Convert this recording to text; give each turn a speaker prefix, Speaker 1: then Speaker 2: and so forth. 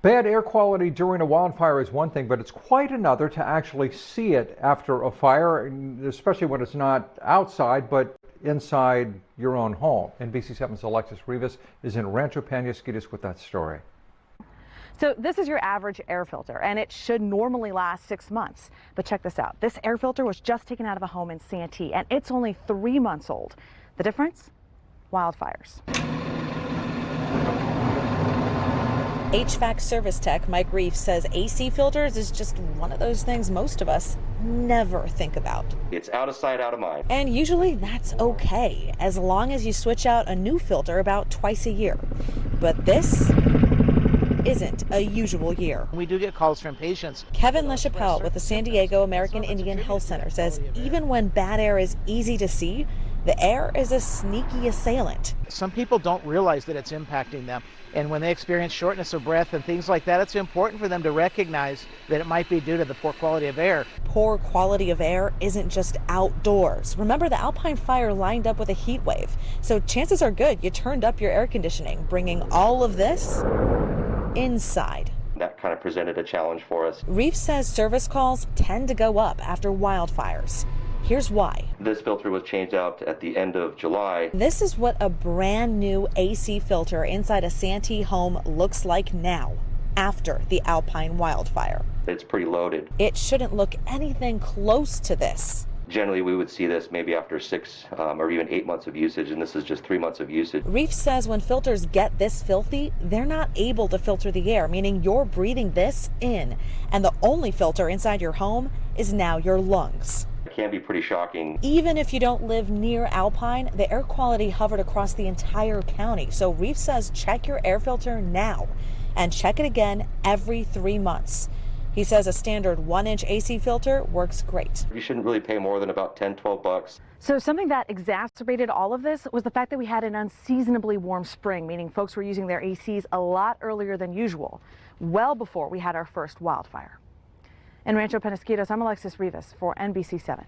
Speaker 1: Bad air quality during a wildfire is one thing, but it's quite another to actually see it after a fire, especially when it's not outside, but inside your own home. NBC7's Alexis Rivas is in Rancho Penasquitos with that story.
Speaker 2: So this is your average air filter, and it should normally last 6 months. But check this out. This air filter was just taken out of a home in Santee, and it's only 3 months old. The difference? Wildfires.
Speaker 3: HVAC service tech Mike Reef says AC filters is just one of those things most of us never think about.
Speaker 4: It's out of sight, out of mind.
Speaker 3: And usually that's okay, as long as you switch out a new filter about twice a year. But this isn't a usual year.
Speaker 5: We do get calls from patients.
Speaker 3: Kevin LaChapelle with the San Diego American Indian Health Center says even when bad air is easy to see, the air is a sneaky assailant.
Speaker 5: Some people don't realize that it's impacting them. And when they experience shortness of breath and things like that, it's important for them to recognize that it might be due to the poor quality of air.
Speaker 3: Poor quality of air isn't just outdoors. Remember, the Alpine fire lined up with a heat wave. So chances are good you turned up your air conditioning, bringing all of this inside.
Speaker 4: That kind of presented a challenge for us.
Speaker 3: Reef says service calls tend to go up after wildfires. Here's why.
Speaker 4: This filter was changed out at the end of July.
Speaker 3: This is what a brand new AC filter inside a Santee home looks like now, after the Alpine wildfire.
Speaker 4: It's pretty loaded.
Speaker 3: It shouldn't look anything close to this.
Speaker 4: Generally, we would see this maybe after 6 or even 8 months of usage, and this is just 3 months of usage.
Speaker 3: Reef says when filters get this filthy, they're not able to filter the air, meaning you're breathing this in, and the only filter inside your home is now your lungs.
Speaker 4: It can be pretty shocking.
Speaker 3: Even if you don't live near Alpine, the air quality hovered across the entire county. So Reef says check your air filter now and check it again every 3 months. He says a standard 1-inch AC filter works great.
Speaker 4: You shouldn't really pay more than about $10-12.
Speaker 2: So something that exacerbated all of this was the fact that we had an unseasonably warm spring, meaning folks were using their ACs a lot earlier than usual, well before we had our first wildfire. In Rancho Penasquitos, I'm Alexis Rivas for NBC7.